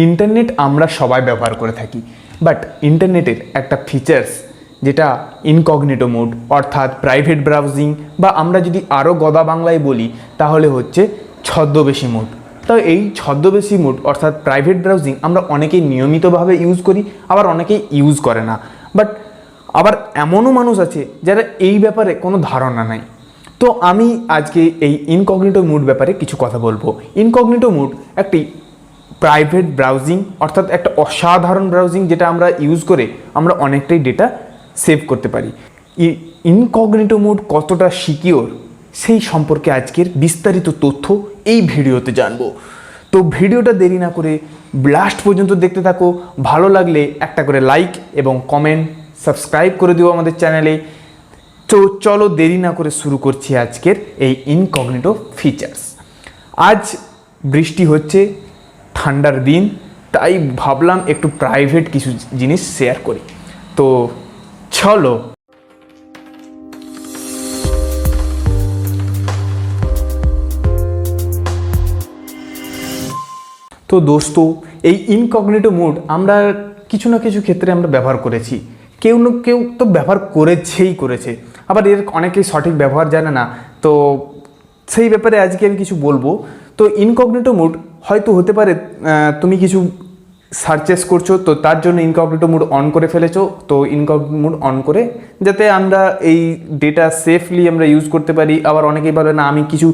Internet আমরা সবাই ব্যবহার করে থাকি, বাট ইন্টারনেটের একটা ফিচার্স যেটা ইনকগনিটো মোড অর্থাৎ প্রাইভেট ব্রাউজিং, বা আমরা যদি আরও গদা বাংলায় বলি তাহলে হচ্ছে ছদ্মবেশী মোড। তো এই ছদ্মবেশী মোড অর্থাৎ প্রাইভেট ব্রাউজিং আমরা অনেকেই নিয়মিতভাবে ইউজ করি, আবার অনেকেই ইউজ করে না। বাট আবার এমনও মানুষ আছে যারা এই ব্যাপারে কোনো ধারণা নাই। তো আমি আজকে এই ইনকগনিটো মোড ব্যাপারে কিছু কথা বলবো। ইনকগনিটো মোড একটি প্রাইভেট ব্রাউজিং অর্থাৎ একটা অসাধারণ ব্রাউজিং, যেটা আমরা ইউজ করে আমরা অনেকটাই ডেটা সেভ করতে পারি। ইনকগনিটো মোড কতটা সিকিওর সেই সম্পর্কে আজকের বিস্তারিত তথ্য এই ভিডিওতে জানবো। তো ভিডিওটা দেরি না করে লাস্ট পর্যন্ত দেখতে থাকো। ভালো লাগলে একটা করে লাইক এবং কমেন্ট, সাবস্ক্রাইব করে দিও আমাদের চ্যানেলে। তো চলো দেরি না করে শুরু করছি আজকের এই ইনকগনিটো ফিচার্স। আজ বৃষ্টি হচ্ছে, ঠান্ডার দিন, তাই ভাবলাম একটু প্রাইভেট কিছু জিনিস শেয়ার করি। তো চলো। তো দোস্ত, এই ইনকগনিটো মোড আমরা কিছু না কিছু ক্ষেত্রে আমরা ব্যবহার করেছি, কেউ না কেউ তো ব্যবহার করেছে, আবার এর অনেকেই সঠিক ব্যবহার জানে না। তো সেই ব্যাপারে আজকে আমি কিছু বলবো। তো ইনকগনিটো মোড হয়তো হতে পারে তুমি কিছু সার্চেস করছো, তো তার জন্য ইনকগনিটো মোড অন করে ফেলেছো। তো ইনকগনিটো মোড অন করে যাতে আমরা এই ডেটা সেফলি আমরা ইউজ করতে পারি। আবার অনেকেই বলে না আমি কিছু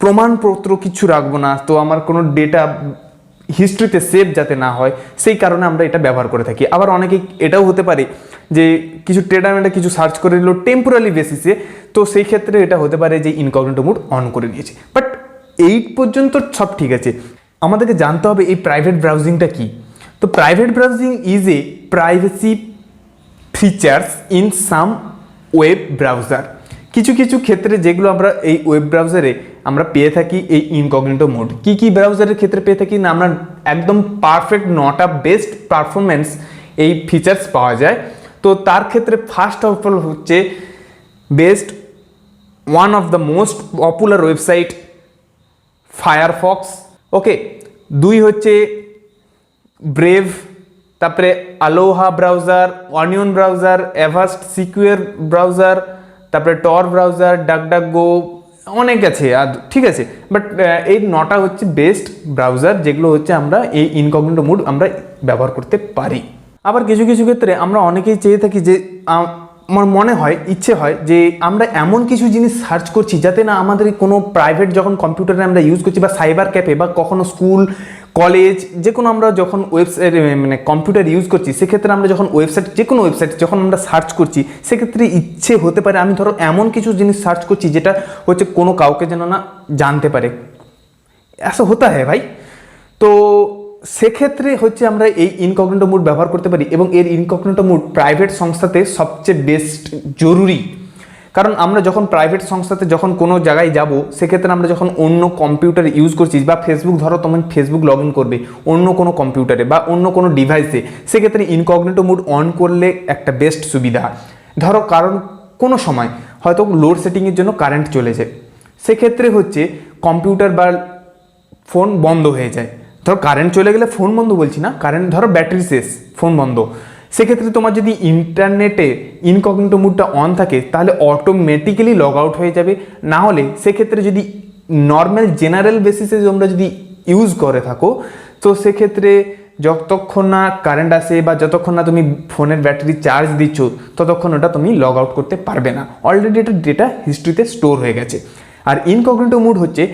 প্রমাণপত্র কিছু রাখবো না, তো আমার কোনো ডেটা হিস্ট্রিতে সেভ যাতে না হয়, সেই কারণে আমরা এটা ব্যবহার করে থাকি। আবার অনেকে এটাও হতে পারে যে কিছু ট্রেডারমেন্টে কিছু সার্চ করে নিল টেম্পোরারি বেসিসে, তো সেই ক্ষেত্রে এটা হতে পারে যে ইনকগনিটো মোড অন করে নিয়েছে। বাট এই পর্যন্ত সব ঠিক আছে, আমাদেরকে জানতে হবে এই প্রাইভেট ব্রাউজিংটা কি। তো private browsing is a privacy features in some web browser. কিছু কিছু ক্ষেত্রে যেগুলো আমরা এই ওয়েব ব্রাউজারে আমরা পেয়ে থাকি এই ইনকগনিটো মোড। কি ব্রাউজারের ক্ষেত্রে পেয়ে থাকি না, আমরা একদম পারফেক্ট নটা বেস্ট পারফরমেন্স এই ফিচার্স পাওয়া যায়। তো তার ক্ষেত্রে ফার্স্ট অফ অল হচ্ছে best one of the most popular website Firefox, okay. দুই হচ্ছে ব্রেভ, তারপরে Aloha browser, Onion browser, Avast secure browser, তারপরে টর ব্রাউজার, ডাকডাকগো, অনেক আছে আর ঠিক আছে। বাট এই নটা হচ্ছে বেস্ট ব্রাউজার যেগুলো হচ্ছে আমরা এই ইনকগনিটো মোড আমরা ব্যবহার করতে পারি। আবার কিছু কিছু ক্ষেত্রে আমরা অনেকেই চেয়ে থাকি যে আমার মনে হয় ইচ্ছে হয় যে আমরা এমন কিছু জিনিস সার্চ করছি যাতে না আমাদের কোনো প্রাইভেট যখন কম্পিউটারে আমরা ইউজ করছি বা সাইবার ক্যাফে বা কখনো স্কুল কলেজ যে কোনো আমরা যখন ওয়েবসাইট মানে কম্পিউটার ইউজ করছি, সেক্ষেত্রে আমরা যখন ওয়েবসাইট যে কোনো ওয়েবসাইট যখন আমরা সার্চ করছি, সেক্ষেত্রে ইচ্ছে হতে পারে আমি ধরো এমন কিছু জিনিস সার্চ করছি যেটা হচ্ছে কোনো কাউকে যেন না জানতে পারে। ऐसा होता है ভাই। তো সেক্ষেত্রে হচ্ছে আমরা এই ইনকগনিটো মোড ব্যবহার করতে পারি, এবং এর ইনকগনিটো মোড প্রাইভেট সংস্থাতে সবচেয়ে বেস্ট জরুরি। কারণ আমরা যখন প্রাইভেট সংস্থাতে যখন কোনো জায়গায় যাব, সেক্ষেত্রে আমরা যখন অন্য কম্পিউটার ইউজ করছি বা ফেসবুক ধরো তুমি ফেসবুক লগ ইন করবে অন্য কোনো কম্পিউটারে বা অন্য কোনো ডিভাইসে, সেক্ষেত্রে ইনকগনিটো মোড অন করলে একটা বেস্ট সুবিধা। ধরো কারণ কোনো সময় হয়তো লোড সেটিংয়ের জন্য কারেন্ট চলে যায়, সেক্ষেত্রে হচ্ছে কম্পিউটার বা ফোন বন্ধ হয়ে যায়। ধরো কারেন্ট চলে গেলে ফোন বন্ধ বলছি না, কারেন্ট ধরো ব্যাটারি শেষ, ফোন বন্ধ, সেক্ষেত্রে তোমার যদি ইন্টারনেটে ইনকগনিটো মোডটা অন থাকে তাহলে অটোমেটিক্যালি লগ আউট হয়ে যাবে। না হলে সেক্ষেত্রে যদি নর্মাল জেনারেল বেসিসে তোমরা যদি ইউজ করে থাকো, তো সেক্ষেত্রে যতক্ষণ না কারেন্ট আসে বা যতক্ষণ না তুমি ফোনের ব্যাটারি চার্জ দিচ্ছ, ততক্ষণ ওটা তুমি লগ আউট করতে পারবে না, অলরেডি এটা ডেটা হিস্ট্রিতে স্টোর হয়ে গেছে। আর ইনকগনিটো মোড হচ্ছে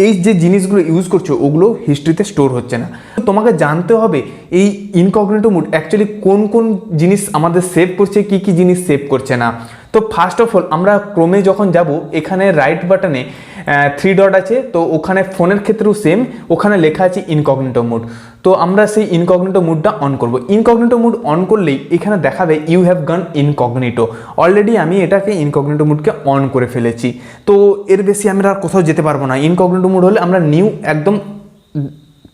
এই যে জিনিসগুলো ইউজ করছো ওগুলো হিস্ট্রিতে স্টোর হচ্ছে না। তোমাকে জানতে হবে এই ইনকগনিটো মোড অ্যাকচুয়ালি কোন কোন জিনিস আমাদের সেভ করছে, কি কি জিনিস সেভ করছে না। তো ফার্স্ট অফ অল আমরা ক্রোমে যখন যাব, এখানে রাইট বাটনে 3 ডট আছে, তো ওখানে ফোনের ক্ষেত্রেও সেম, ওখানে লেখা আছে ইনকগনিটো মোড। তো আমরা সেই ইনকগনিটো মোডটা অন করব। ইনকগনিটো মোড অন করলেই এখানে দেখাবে you have gone incognito. Already আমি এটাকে ইনকগনিটো মোডকে অন করে ফেলেছি, তো এর বেশি আমরা আর কোথাও যেতে পারবো না। ইনকগনিটো মোড হলে আমরা নিউ একদম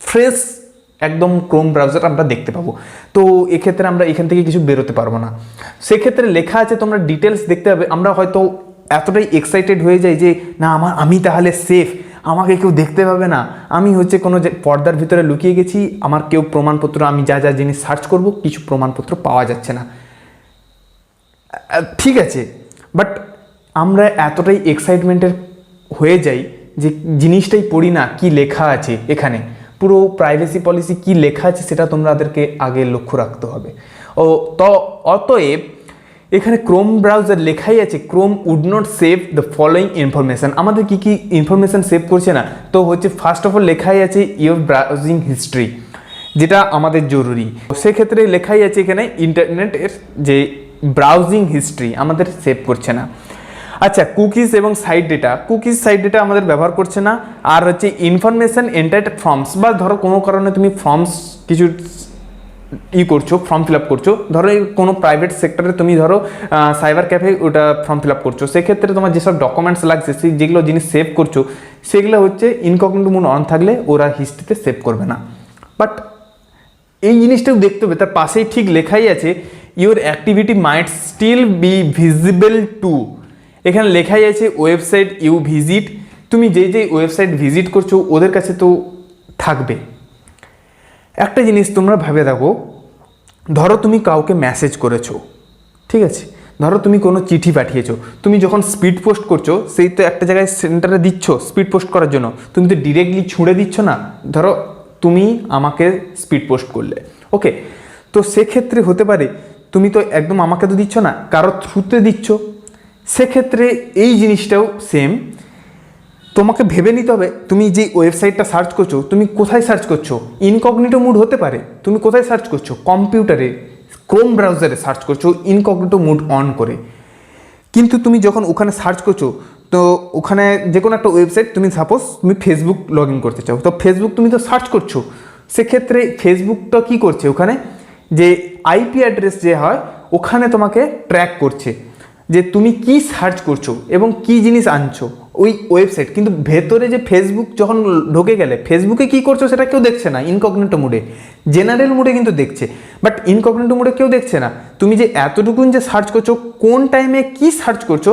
ফ্রেশ একদম ক্রোম ব্রাউজার আমরা দেখতে পাবো। তো এক্ষেত্রে আমরা এখান থেকে কিছু বেরোতে পারবো না। সেক্ষেত্রে লেখা আছে তোমরা ডিটেলস দেখতে হবে। আমরা হয়তো এতটাই এক্সাইটেড হয়ে যাই যে না আমি তাহলে সেফ, আমাকে কেউ দেখতে পাবে না, আমি হচ্ছে কোনো যে পর্দার ভিতরে লুকিয়ে গেছি, আমার কেউ প্রমাণপত্র, আমি যা যা জিনিস সার্চ করব কিছু প্রমাণপত্র পাওয়া যাচ্ছে না। ঠিক আছে, বাট আমরা এতটাই এক্সাইটমেন্টের হয়ে যাই যে জিনিসটাই পড়ি না কি লেখা আছে এখানে, পুরো প্রাইভেসি পলিসি কি লেখা আছে সেটা তোমাদেরকে আগে লক্ষ্য রাখতে হবে। অতএব এখানে ক্রোম ব্রাউজার লেখাই আছে Chrome would not save the following information. আমাদের কি কি ইনফরমেশান সেভ করছে না, তো হচ্ছে ফার্স্ট অফ অল লেখাই আছে ইউর ব্রাউজিং হিস্ট্রি, যেটা আমাদের জরুরি। সেক্ষেত্রে লেখাই আছে এখানে ইন্টারনেটের যে ব্রাউজিং হিস্ট্রি আমাদের সেভ করছে না। আচ্ছা, কুকিজ এবং side data, cookies side data আমাদের ব্যবহার করছে না। আর হচ্ছে ইনফরমেশান এন্টার্ড ফর্মস, বা ধরো কোনো কারণে তুমি ফর্মস কিছু করছো, ফর্ম ফিল আপ করছো, ধরো কোনো প্রাইভেট সেক্টরে তুমি ধরো সাইবার ক্যাফে ওটা ফর্ম ফিল আপ করছো, সেক্ষেত্রে তোমার যেসব ডকুমেন্টস লাগছে সেই যেগুলো জিনিস সেভ করছো সেগুলো হচ্ছে ইনকগনিটো মোড অন থাকলে ওরা হিস্ট্রিতে সেভ করবে না। বাট এই জিনিসটাও দেখতে হবে, তার পাশেই ঠিক লেখাই আছে your activity might still be visible to. এখানে লেখাই আছে ওয়েবসাইট ইউ ভিজিট, তুমি যে যে ওয়েবসাইট ভিজিট করছো ওদের কাছে তো থাকবে। একটা জিনিস তোমরা ভেবে দেখো, ধরো তুমি কাউকে মেসেজ করেছো, ঠিক আছে, ধরো তুমি কোনো চিঠি পাঠিয়েছো, তুমি যখন স্পিড পোস্ট করছো সেই তো একটা জায়গায় সেন্টারে দিচ্ছ স্পিড পোস্ট করার জন্য, তুমি তো ডিরেক্টলি ছুঁড়ে দিচ্ছ না, ধরো তুমি আমাকে স্পিড পোস্ট করলে, ওকে, তো সেক্ষেত্রে হতে পারে তুমি তো একদম আমাকে তো দিচ্ছ না, কারো থ্রুতে দিচ্ছ, সেক্ষেত্রে এই জিনিসটাও সেম। তোমাকে ভেবে নিতে হবে তুমি যে ওয়েবসাইটটা সার্চ করছো তুমি কোথায় সার্চ করছো। ইনকগনিটো মোড হতে পারে, তুমি কোথায় সার্চ করছো, কম্পিউটারে ক্রোম ব্রাউজারে সার্চ করছো ইনকগনিটো মোড অন করে, কিন্তু তুমি যখন ওখানে সার্চ করছো তো ওখানে যে কোনো একটা ওয়েবসাইট, তুমি সাপোজ তুমি ফেসবুক লগ ইন করতে চাও, তো ফেসবুক তুমি তো সার্চ করছো, সেক্ষেত্রে ফেসবুকটা কি করছে, ওখানে যে আইপি অ্যাড্রেস যে হয় ওখানে তোমাকে ট্র্যাক করছে যে তুমি কি সার্চ করছো এবং কি জিনিস আনছো ওই ওয়েবসাইট, কিন্তু ভেতরে যে ফেসবুক যখন ঢোকে গেলে ফেসবুকে কি করছো সেটা কেউ দেখছে না ইনকগনিটো মোডে, জেনারেল মোডে কিন্তু দেখছে, বাট ইনকগনিটো মোডে কেউ দেখছে না তুমি যে এতটুকুন যে সার্চ করছো, কোন টাইমে কি সার্চ করছো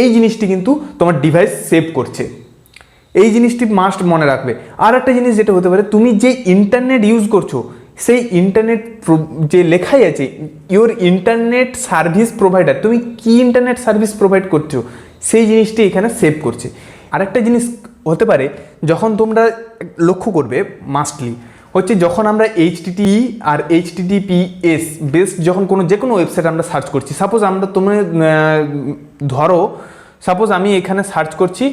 এই জিনিসটি কিন্তু তোমার ডিভাইস সেভ করছে। এই জিনিসটি মাস্ট মনে রাখবে। আর একটা জিনিস যেটা হতে পারে, তুমি যে ইন্টারনেট ইউজ করছো সেই ইন্টারনেট যে লেখাই আছে ইওর ইন্টারনেট সার্ভিস প্রোভাইডার, তুমি কি ইন্টারনেট সার্ভিস প্রোভাইড করছো সেই জিনিসটি এখানে সেভ করছে। আরেকটা জিনিস হতে পারে, যখন তোমরা লক্ষ্য করবে মাস্টলি হচ্ছে যখন আমরা HTTP আর HTTPS বেস যখন যে কোনো ওয়েবসাইট আমরা সার্চ করছি, সাপোজ আমরা ধরো সাপোজ আমি এখানে সার্চ করছি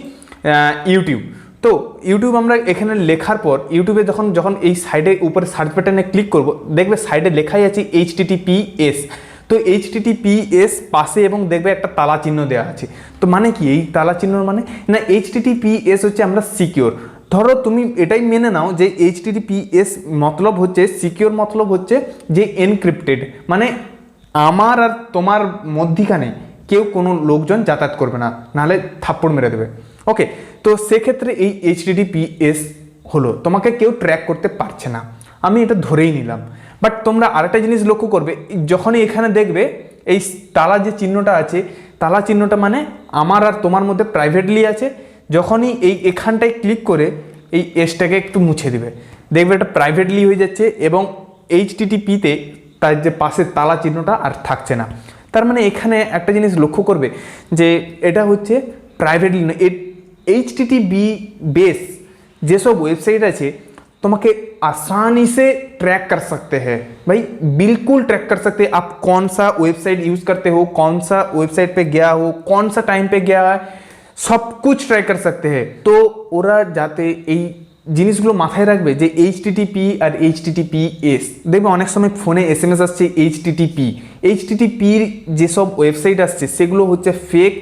ইউটিউব, তো ইউটিউব আমরা এখানে লেখার পর ইউটিউবে যখন এই সাইডে উপরে সার্চ বাটনে ক্লিক করব, দেখবে সাইডে লেখাই আছে HTTPS, তো HTTPS পাশে এবং দেখবে একটা তালা চিহ্ন দেওয়া আছে, তো মানে কি এই তালা চিহ্ন মানে না HTTPS হচ্ছে আমরা সিকিওর। ধরো তুমি এটাই মেনে নাও যে HTTPS মতলব হচ্ছে সিকিওর, মতলব হচ্ছে যে এনক্রিপ্টেড, মানে আমার আর তোমার মধ্যিখানে কেউ কোনো লোকজন যাতায়াত করবে না, নাহলে থাপ্পড় মেরে দেবে, ওকে। তো সেক্ষেত্রে এই HTTPS হলো তোমাকে কেউ ট্র্যাক করতে পারছে না, আমি এটা ধরেই নিলাম। বাট তোমরা আরেকটা জিনিস লক্ষ্য করবে, যখনই এখানে দেখবে এই তালা যে চিহ্নটা আছে, তালা চিহ্নটা মানে আমার আর তোমার মধ্যে প্রাইভেটলি আছে, যখনই এখানটায় ক্লিক করে এই এসটাকে একটু মুছে দিবে, দেখবে এটা প্রাইভেটলি হয়ে যাচ্ছে এবং HTTPতে তার যে পাশে তালা চিহ্নটা আর থাকছে না। তার মানে এখানে একটা জিনিস লক্ষ্য করবে যে এটা হচ্ছে প্রাইভেটলি নয়, HTTP बेस যেসব ওয়েবসাইট আছে তোমাকে आसानी से ट्रैक कर सकते हैं भाई, बिल्कुल ट्रैक कर सकते हैं आप कौन सा वेबसाइट यूज करते हो, कौन सा वेबसाइट पे गया हो, कौन सा टाइम पे गया है, सब कुछ ट्रैक कर सकते हैं। तो ওরা যাতে এই জিনিসগুলো মাথায় রাখবে যে HTTP আর HTTPS, দেখবে অনেক সময় ফোনে SMS আসছে HTTPর যেসব ওয়েবসাইট আসছে সেগুলো হচ্ছে ফেক,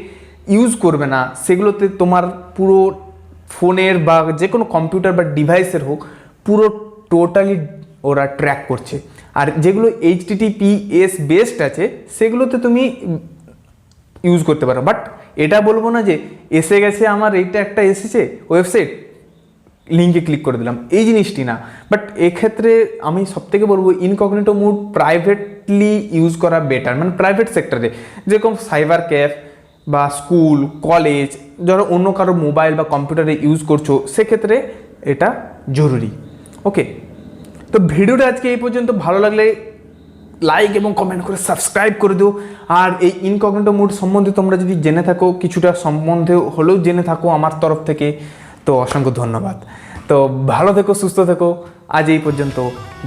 ইউজ করবে না সেগুলোতে, তোমার পুরো ফোনের বা যে কোনো কম্পিউটার বা ডিভাইসের হোক পুরো টোটালি ওরা ট্র্যাক করছে। আর যেগুলো HTTPS বেসড আছে সেগুলোতে তুমি ইউজ করতে পারো, বাট এটা বলবো না যে এসে গেছে আমার এইটা একটা এসেছে ওয়েবসাইট লিঙ্কে ক্লিক করে দিলাম, এই জিনিসটি না। বাট এক্ষেত্রে আমি সবথেকে বলবো ইনকগনিটো মোড প্রাইভেটলি ইউজ করা বেটার, মানে প্রাইভেট সেক্টরে যেরকম সাইবার ক্যাফ বা স্কুল কলেজ যারা অন্য কারো মোবাইল বা কম্পিউটারে ইউজ করছো সেক্ষেত্রে এটা জরুরি। ওকে, তো ভিডিওটা আজকে এই পর্যন্ত। ভালো লাগলে লাইক এবং কমেন্ট করে সাবস্ক্রাইব করে দিও। আর এই ইনকগনিটো মোড সম্বন্ধে তোমরা যদি জেনে থাকো, কিছুটা সম্বন্ধে হলেও জেনে থাকো আমার তরফ থেকে, তো অসংখ্য ধন্যবাদ। তো ভালো থেকো, সুস্থ থেকো। আজ এই পর্যন্ত,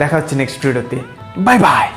দেখা হচ্ছে নেক্সট ভিডিওতে। Bye bye.